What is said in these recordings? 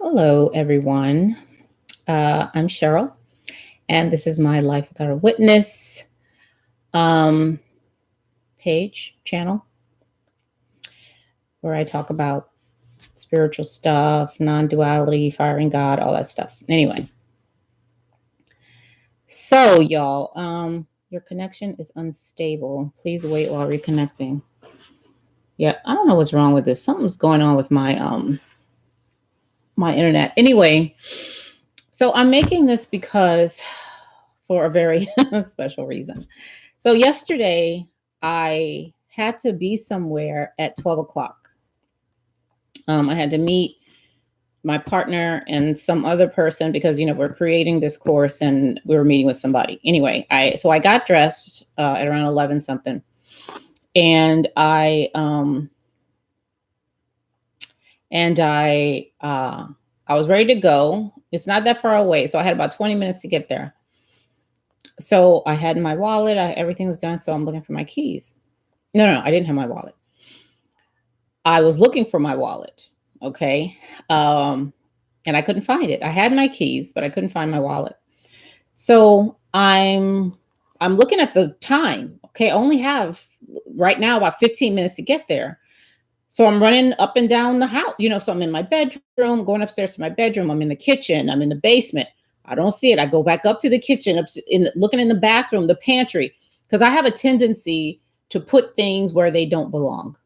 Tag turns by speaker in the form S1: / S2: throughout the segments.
S1: Hello, everyone. I'm Cheryl, and this is my Life Without a Witness um, page channel where I talk about spiritual stuff, non duality, firing God, all that stuff. Anyway, so y'all, your connection is unstable. Please wait while reconnecting. Yeah, I don't know what's wrong with this. Something's going on with my internet. Anyway, so I'm making this because for a very special reason. So yesterday I had to be somewhere at 12 o'clock. I had to meet my partner and some other person because we're creating this course and we were meeting with somebody. Anyway, I got dressed at around 11 something, and I was ready to go. It's not that far away, so I had about 20 minutes to get there. So I had my wallet, everything was done. So I'm looking for my keys. No, I didn't have my wallet. I was looking for my wallet. Okay. And I couldn't find it. I had my keys, but I couldn't find my wallet. So I'm looking at the time. Okay. I only have right now about 15 minutes to get there. So I'm running up and down the house, so I'm in my bedroom, going upstairs to my bedroom. I'm in the kitchen. I'm in the basement. I don't see it. I go back up to the kitchen, looking in the bathroom, the pantry, because I have a tendency to put things where they don't belong.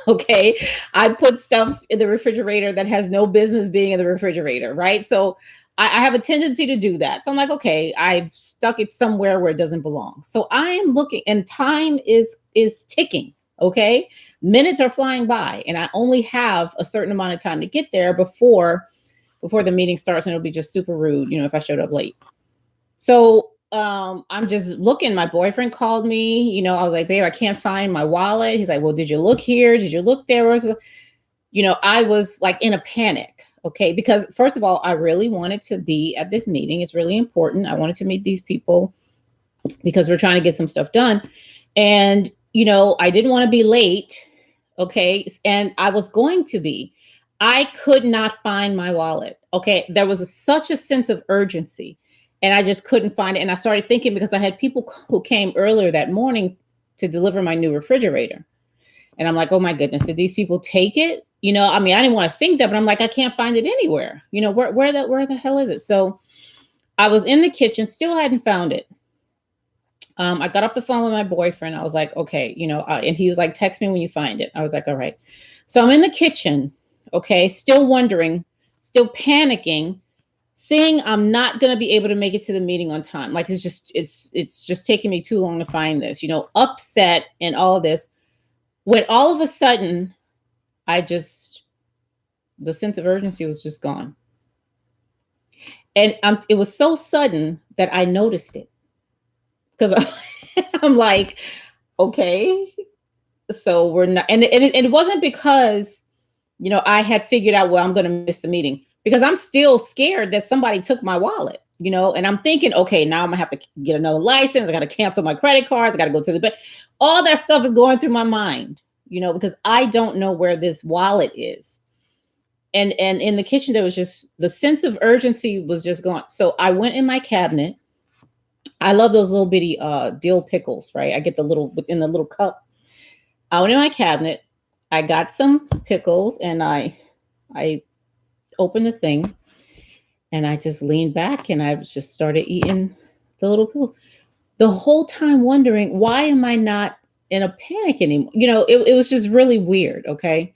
S1: Okay. I put stuff in the refrigerator that has no business being in the refrigerator. Right. So I have a tendency to do that. So I'm like, okay, I've stuck it somewhere where it doesn't belong. So I am looking, and time is ticking. Okay. Minutes are flying by, and I only have a certain amount of time to get there before the meeting starts. And it'll be just super rude, if I showed up late. So I'm just looking. My boyfriend called me. I was like, babe, I can't find my wallet. He's like, well, did you look here? Did you look there? I was like in a panic. Okay. Because first of all, I really wanted to be at this meeting. It's really important. I wanted to meet these people because we're trying to get some stuff done. And, I didn't want to be late. Okay. And I was going to be. I could not find my wallet. Okay. There was such a sense of urgency, and I just couldn't find it. And I started thinking, because I had people who came earlier that morning to deliver my new refrigerator. And I'm like, oh my goodness, did these people take it? I didn't want to think that, but I'm like, I can't find it anywhere. Where the hell is it? So I was in the kitchen, still hadn't found it. I got off the phone with my boyfriend. I was like, okay, and he was like, text me when you find it. I was like, all right. So I'm in the kitchen, okay, still wondering, still panicking, seeing I'm not going to be able to make it to the meeting on time. Like, it's just taking me too long to find this, upset and all of this. When all of a sudden, the sense of urgency was just gone. And it was so sudden that I noticed it. Because I'm like, okay, so we're not, and it wasn't because, I had figured out, well, I'm going to miss the meeting, because I'm still scared that somebody took my wallet, and I'm thinking, okay, now I'm gonna have to get another license. I got to cancel my credit cards. I got to go to the bank. All that stuff is going through my mind, because I don't know where this wallet is. And in the kitchen, there was just the sense of urgency was just gone. So I went in my cabinet. I love those little bitty dill pickles, right? I get the little in the little cup. I went in my cabinet. I got some pickles, and I opened the thing, and I just leaned back, and I just started eating the little pickle. The whole time wondering, why am I not in a panic anymore? It was just really weird. Okay.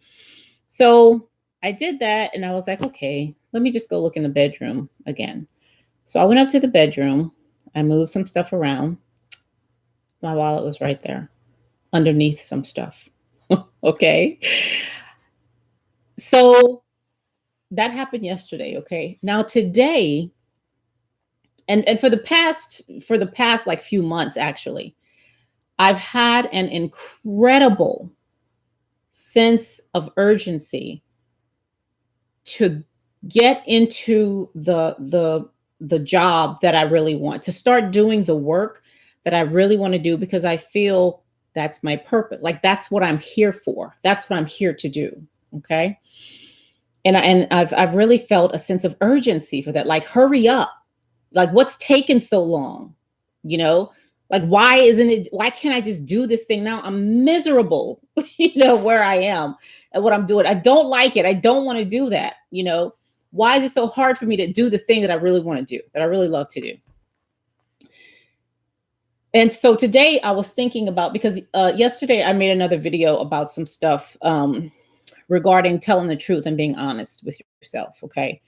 S1: So I did that, and I was like, okay, let me just go look in the bedroom again. So I went up to the bedroom. I moved some stuff around. My wallet was right there underneath some stuff. Okay. So that happened yesterday. Okay. Now today, and for the past like few months, actually, I've had an incredible sense of urgency to get into the job that I really want, to start doing the work that I really want to do, because I feel that's my purpose. Like, that's what I'm here for. That's what I'm here to do. Okay. I've really felt a sense of urgency for that. Like, hurry up. Like, what's taken so long? You know, like, why can't I just do this thing now? I'm miserable, where I am and what I'm doing. I don't like it. I don't want to do that. Why is it so hard for me to do the thing that I really want to do, that I really love to do? And so today I was thinking about, because yesterday I made another video about some stuff regarding telling the truth and being honest with yourself. Okay.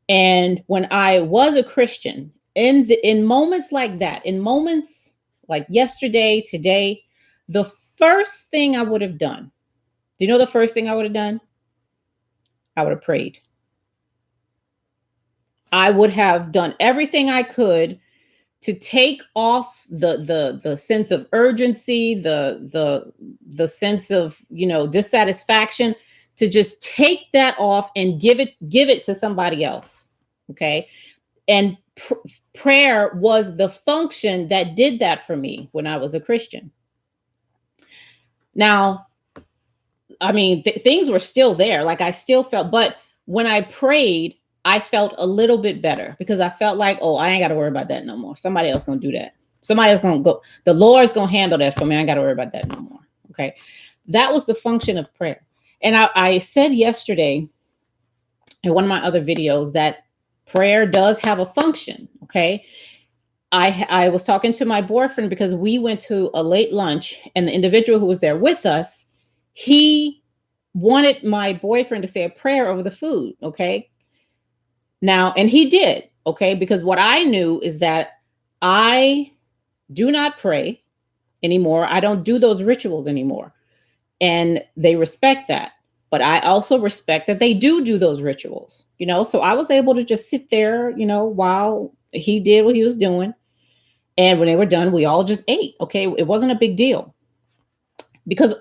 S1: And when I was a Christian, in moments like that, in moments like yesterday, today, the first thing I would have done, do you know the first thing I would have done? I would have prayed. I would have done everything I could to take off the sense of urgency, the sense of dissatisfaction, to just take that off and give it to somebody else. Okay. And prayer was the function that did that for me when I was a Christian. Now, I mean, things were still there. Like, I still felt, but when I prayed, I felt a little bit better, because I felt like, oh, I ain't got to worry about that no more. Somebody else going to do that. Somebody else going to go. The Lord's going to handle that for me. I ain't got to worry about that no more. Okay. That was the function of prayer. And I said yesterday in one of my other videos that prayer does have a function. Okay. I was talking to my boyfriend because we went to a late lunch, and the individual who was there with us, he wanted my boyfriend to say a prayer over the food. Okay. Now, and he did. Okay. Because what I knew is that I do not pray anymore. I don't do those rituals anymore. And they respect that. But I also respect that they do those rituals, So I was able to just sit there, while he did what he was doing. And when they were done, we all just ate. Okay. It wasn't a big deal. Because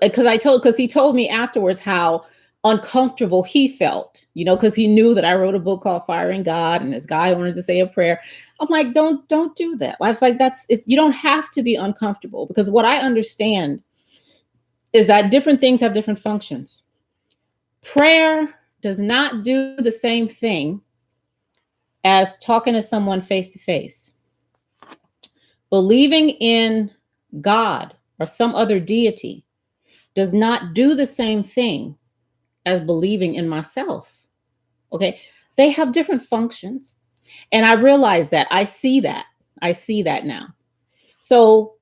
S1: he told me afterwards how uncomfortable he felt, because he knew that I wrote a book called Firing God, and this guy wanted to say a prayer. I'm like, don't do that. Life's like, you don't have to be uncomfortable, because what I understand is that different things have different functions. Prayer does not do the same thing as talking to someone face to face. Believing in God or some other deity does not do the same thing as believing in myself. Okay. They have different functions. And I realize that. I see that now. So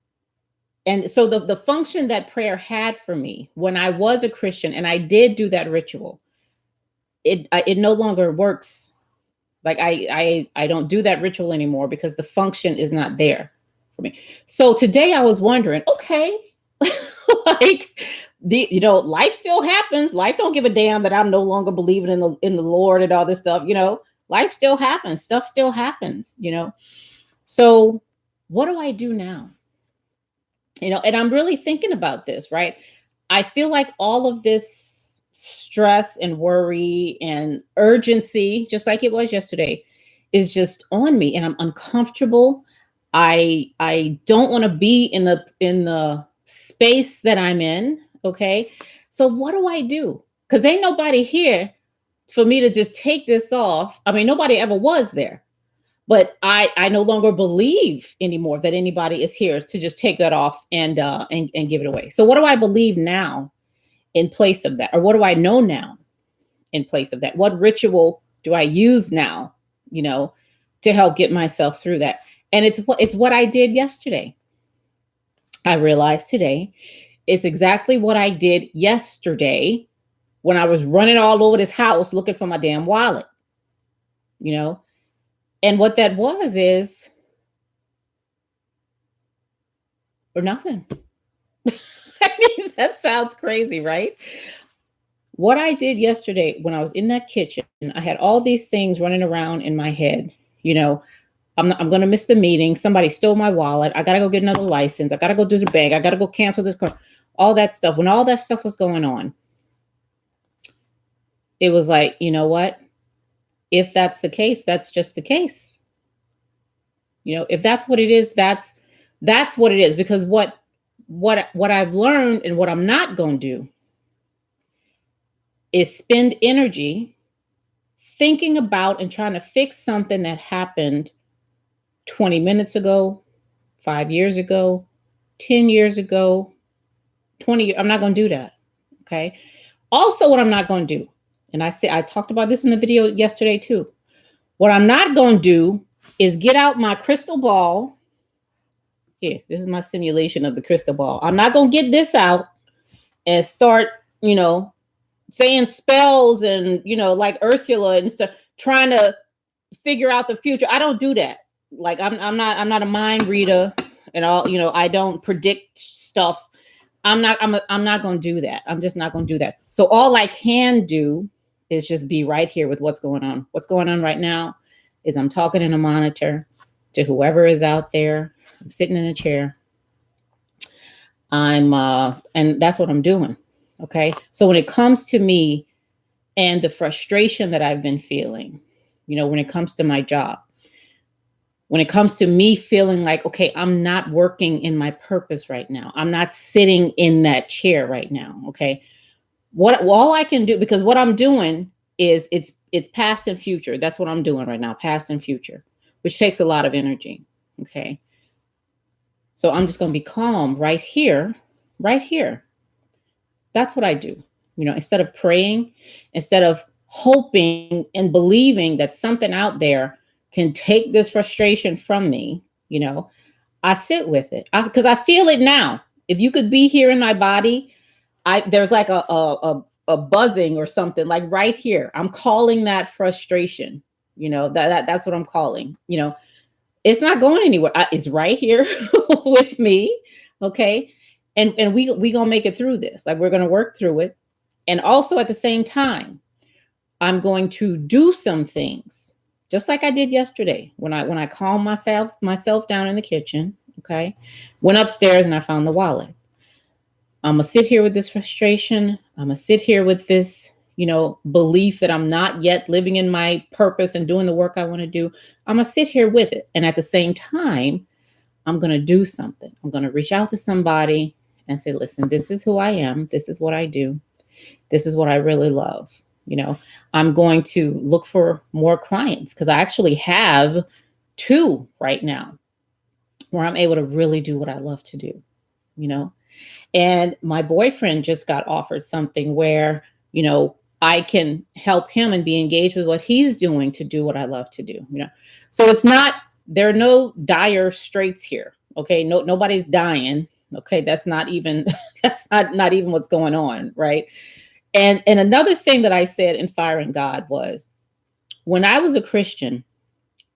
S1: the function that prayer had for me when I was a Christian and I did do that ritual, it no longer works. Like, I don't do that ritual anymore, because the function is not there for me. So today I was wondering, okay, like, life still happens. Life don't give a damn that I'm no longer believing in the Lord and all this stuff. Life still happens. Stuff still happens. So what do I do now? And I'm really thinking about this, right? I feel like all of this stress and worry and urgency, just like it was yesterday, is just on me, and I'm uncomfortable. I don't want to be in the space that I'm in. Okay. So what do I do? Because ain't nobody here for me to just take this off. I mean, nobody ever was there. But I no longer believe anymore that anybody is here to just take that off and give it away. So what do I believe now in place of that? Or what do I know now in place of that? What ritual do I use now, to help get myself through that? And it's what I did yesterday. I realized today it's exactly what I did yesterday when I was running all over this house looking for my damn wallet, And what that is, or nothing. I mean, that sounds crazy, right? What I did yesterday when I was in that kitchen, I had all these things running around in my head. I'm going to miss the meeting. Somebody stole my wallet. I got to go get another license. I got to go do the bank. I got to go cancel this car. All that stuff. When all that stuff was going on, it was like, you know what? If that's the case, that's just the case. If that's what it is, that's what it is. Because what I've learned and what I'm not going to do is spend energy thinking about and trying to fix something that happened 20 minutes ago, 5 years ago, 10 years ago, 20 years. I'm not going to do that. Okay. Also, what I'm not going to do, and I talked about this in the video yesterday too. What I'm not going to do is get out my crystal ball. Here, this is my simulation of the crystal ball. I'm not going to get this out and start, saying spells and, like Ursula and stuff, trying to figure out the future. I don't do that. Like I'm not a mind reader and all, I don't predict stuff. I'm not going to do that. I'm just not going to do that. So all I can do is just be right here with what's going on. What's going on right now is I'm talking in a monitor to whoever is out there. I'm sitting in a chair. And that's what I'm doing. Okay. So when it comes to me and the frustration that I've been feeling, when it comes to my job, when it comes to me feeling like, okay, I'm not working in my purpose right now. I'm not sitting in that chair right now. Okay. All I can do, because what I'm doing is it's past and future. That's what I'm doing right now. Past and future, which takes a lot of energy. Okay. So I'm just going to be calm right here, right here. That's what I do. Instead of praying, instead of hoping and believing that something out there can take this frustration from me, I sit with it because I feel it now. If you could be here in my body, there's like a buzzing or something like right here. I'm calling that frustration. That's what I'm calling. It's not going anywhere. It's right here with me. Okay. And we gonna make it through this. Like we're gonna work through it. And also at the same time, I'm going to do some things just like I did yesterday when I calmed myself down in the kitchen. Okay. Went upstairs and I found the wallet. I'm gonna sit here with this frustration. I'm gonna sit here with this, belief that I'm not yet living in my purpose and doing the work I want to do. I'm gonna sit here with it. And at the same time, I'm gonna do something. I'm gonna reach out to somebody and say, listen, this is who I am. This is what I do. This is what I really love. I'm going to look for more clients because I actually have 2 right now where I'm able to really do what I love to do, And my boyfriend just got offered something where, I can help him and be engaged with what he's doing to do what I love to do, So there are no dire straits here. Okay. No, nobody's dying. Okay. That's not even what's going on. Right. And another thing that I said in Firing God was when I was a Christian,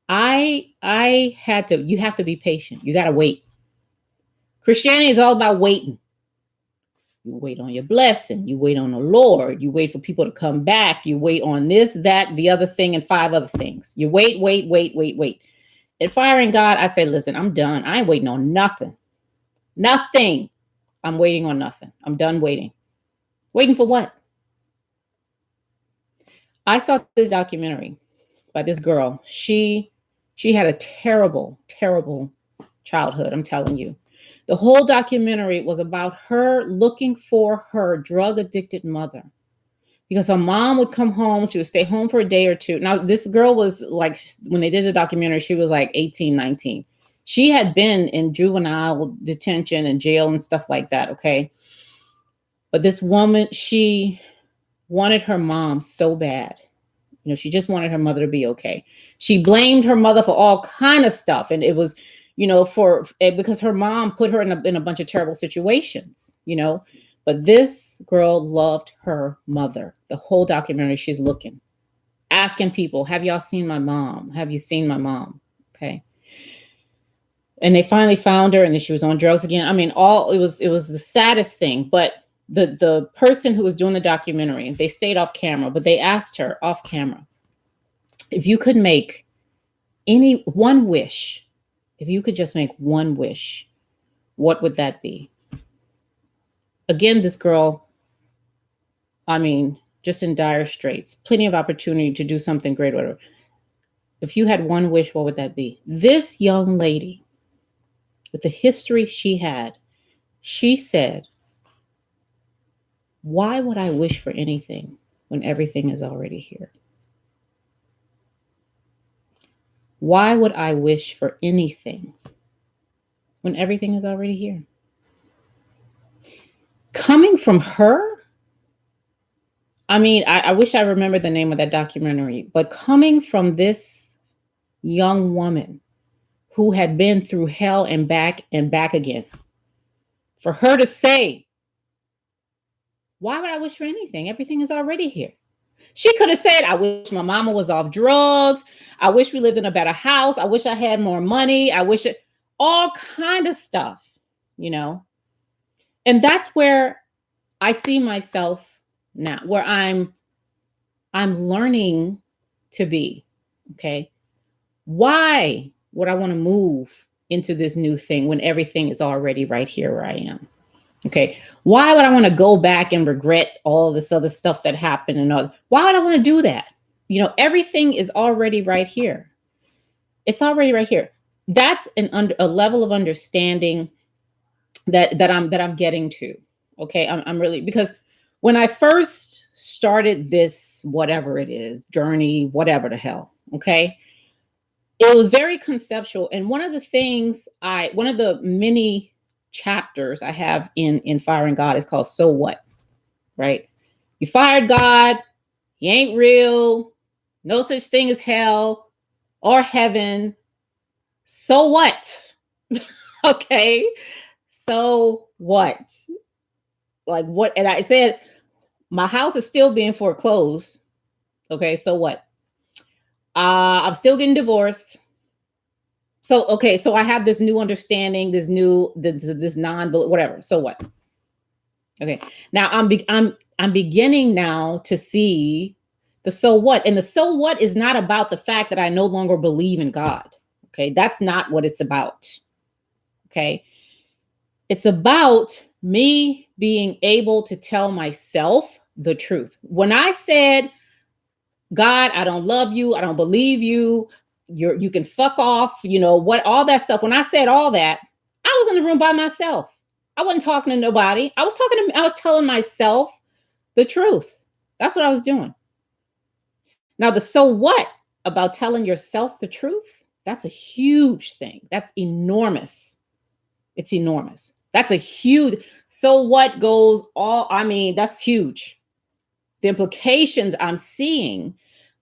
S1: you have to be patient. You got to wait. Christianity is all about waiting. You wait on your blessing. You wait on the Lord. You wait for people to come back. You wait on this, that, the other thing, and 5 other things. You wait. At Firing God, I say, listen, I'm done. I ain't waiting on nothing. Nothing. I'm waiting on nothing. I'm done waiting. Waiting for what? I saw this documentary by this girl. She had a terrible, terrible childhood. I'm telling you. The whole documentary was about her looking for her drug addicted mother because her mom would come home. She would stay home for a day or 2. Now, this girl was like, when they did the documentary, she was like 18, 19. She had been in juvenile detention and jail and stuff like that. Okay. But this woman, she wanted her mom so bad. She just wanted her mother to be okay. She blamed her mother for all kind of stuff. And it was, because her mom put her in a bunch of terrible situations, but this girl loved her mother. The whole documentary, she's looking, asking people, have y'all seen my mom? Have you seen my mom? Okay. And they finally found her and then she was on drugs again. I mean, it was the saddest thing, but the person who was doing the documentary, they stayed off camera, but they asked her off camera, if you could make one wish, if you could just make one wish, what would that be? Again, this girl, just in dire straits, plenty of opportunity to do something great, whatever. If you had one wish, what would that be? This young lady, with the history she had, she said, why would I wish for anything when everything is already here? Why would I wish for anything when everything is already here? Coming from her, I mean, I wish I remember the name of that documentary, but coming from this young woman who had been through hell and back again, for her to say, why would I wish for anything? Everything is already here. She could have said, I wish my mama was off drugs. I wish we lived in a better house. I wish I had more money. I wish it, all kind of stuff, you know? And that's where I see myself now, where I'm learning to be, okay? Why would I want to move into this new thing when everything is already right here where I am? Okay. Why would I want to go back and regret all this other stuff that happened and all? Why would I want to do that? You know, everything is already right here. It's already right here. That's a level of understanding that I'm getting to. Okay. I'm really, because when I first started this, whatever it is, journey, whatever the hell, okay, it was very conceptual. And one of the many chapters I have in Firing God is called So What, right? You fired God, he ain't real, no such thing as hell or heaven. So what? Okay. So what? Like what? And I said, my house is still being foreclosed. Okay. So what? I'm still getting divorced. So, okay. So I have this new understanding, this non, whatever. So what? Okay. Now I'm beginning now to see the so what. And the so what is not about the fact that I no longer believe in God. Okay. That's not what it's about. Okay. It's about me being able to tell myself the truth. When I said, God, I don't love you, I don't believe you, you can fuck off, you know, what, all that stuff. When I said all that, I was in the room by myself. I wasn't talking to nobody. I was telling myself the truth. That's what I was doing. Now, the so what about telling yourself the truth? That's a huge thing. That's enormous. It's enormous. That's a huge, so what goes all, I mean, that's huge. The implications I'm seeing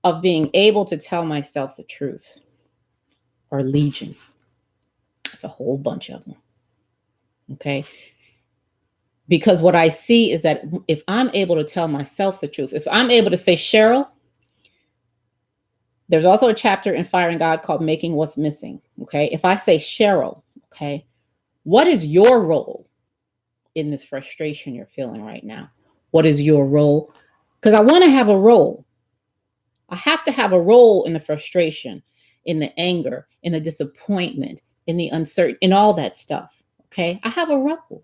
S1: of being able to tell myself the truth are legion. It's a whole bunch of them. Okay. Because what I see is that if I'm able to tell myself the truth, if I'm able to say, Cheryl, there's also a chapter in Firing God called Making What's Missing. Okay. If I say, Cheryl, okay, what is your role in this frustration you're feeling right now? What is your role? Because I want to have a role. I have to have a role in the frustration, in the anger, in the disappointment, in the uncertain, in all that stuff. Okay. I have a role.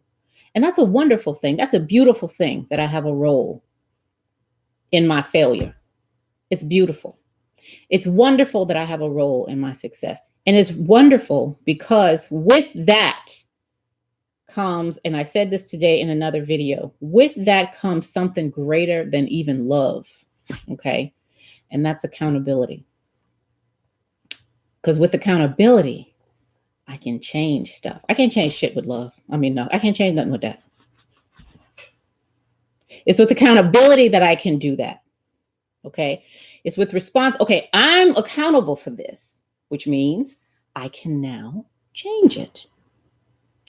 S1: And that's a wonderful thing. That's a beautiful thing that I have a role in my failure. It's beautiful. It's wonderful that I have a role in my success. And it's wonderful because with that comes, and I said this today in another video, with that comes something greater than even love. Okay. And that's accountability. Because with accountability, I can change stuff. I can't change shit with love. I mean, no, I can't change nothing with that. It's with accountability that I can do that. Okay. It's with response. Okay. I'm accountable for this, which means I can now change it.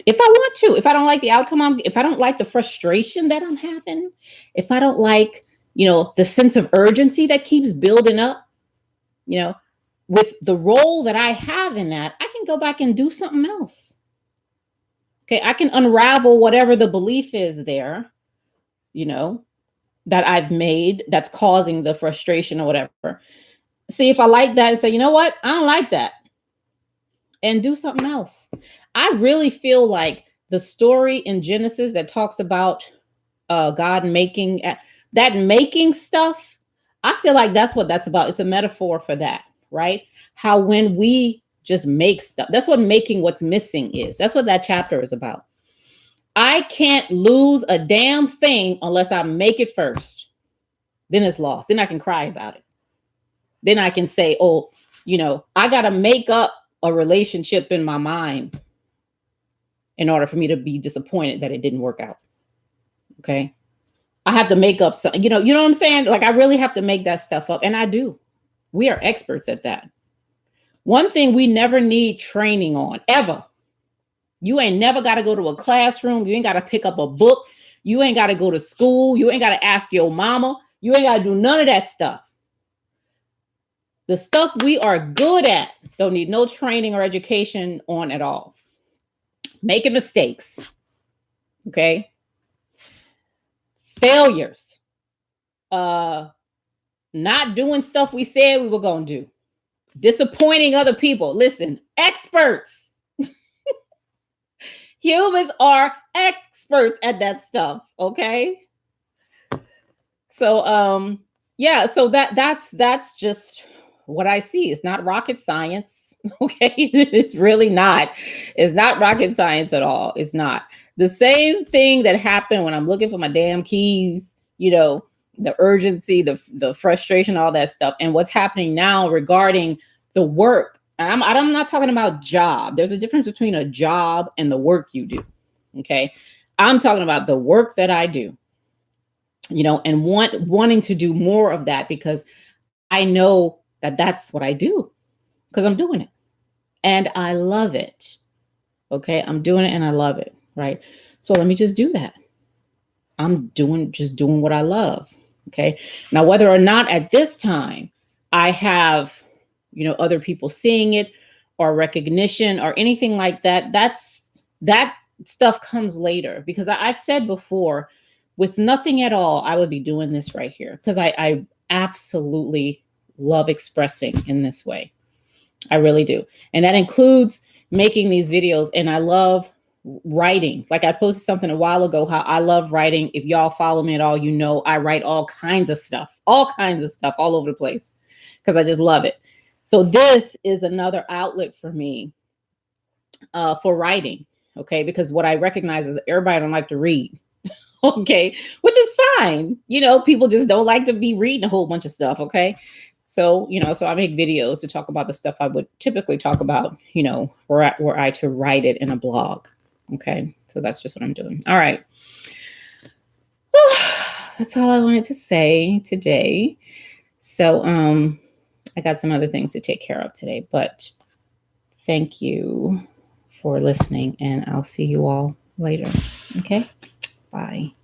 S1: If I want to, if I don't like the outcome, if I don't like the frustration that I'm having, if I don't like, you know, the sense of urgency that keeps building up, you know, with the role that I have in that, I can go back and do something else. Okay. I can unravel whatever the belief is there, you know, that I've made that's causing the frustration or whatever. See if I like that and say, you know what? I don't like that. And do something else. I really feel like the story in Genesis that talks about God making that making stuff, I feel like that's what that's about. It's a metaphor for that, right? How when we just make stuff, that's what making what's missing is. That's what that chapter is about. I can't lose a damn thing unless I make it first. Then it's lost. Then I can cry about it. Then I can say, oh, I got to make up a relationship in my mind in order for me to be disappointed that it didn't work out. Okay. I have to make up some, you know what I'm saying? Like, I really have to make that stuff up. And I do. We are experts at that. One thing we never need training on, ever. You ain't never got to go to a classroom. You ain't got to pick up a book. You ain't got to go to school. You ain't got to ask your mama. You ain't got to do none of that stuff. The stuff we are good at, don't need no training or education on at all. Making mistakes. Okay. Failures. Not doing stuff we said we were going to do. Disappointing other people. Listen, experts. Humans are experts at that stuff. Okay. So, yeah, so that's just what I see. It's not rocket science. Okay. It's really not. It's not rocket science at all. It's not. The same thing that happened when I'm looking for my damn keys, the urgency, the frustration, all that stuff. And what's happening now regarding the work. I'm not talking about job. There's a difference between a job and the work you do. Okay. I'm talking about the work that I do, and wanting to do more of that, because I know that that's what I do, because I'm doing it and I love it. Okay. I'm doing it and I love it. Right. So let me just do that. I'm just doing what I love. Okay. Now, whether or not at this time I have, other people seeing it or recognition or anything like that, that stuff comes later, because I've said before, with nothing at all, I would be doing this right here, because I absolutely love expressing in this way. I really do. And that includes making these videos. And I love writing. Like, I posted something a while ago, how I love writing. If y'all follow me at all, I write all kinds of stuff all over the place, because I just love it. So this is another outlet for me for writing. Okay. Because what I recognize is that everybody don't like to read. Okay. Which is fine. People just don't like to be reading a whole bunch of stuff. Okay. So, so I make videos to talk about the stuff I would typically talk about, were I to write it in a blog. Okay. So that's just what I'm doing. All right. That's all I wanted to say today. So, I got some other things to take care of today, but thank you for listening, and I'll see you all later. Okay. Bye.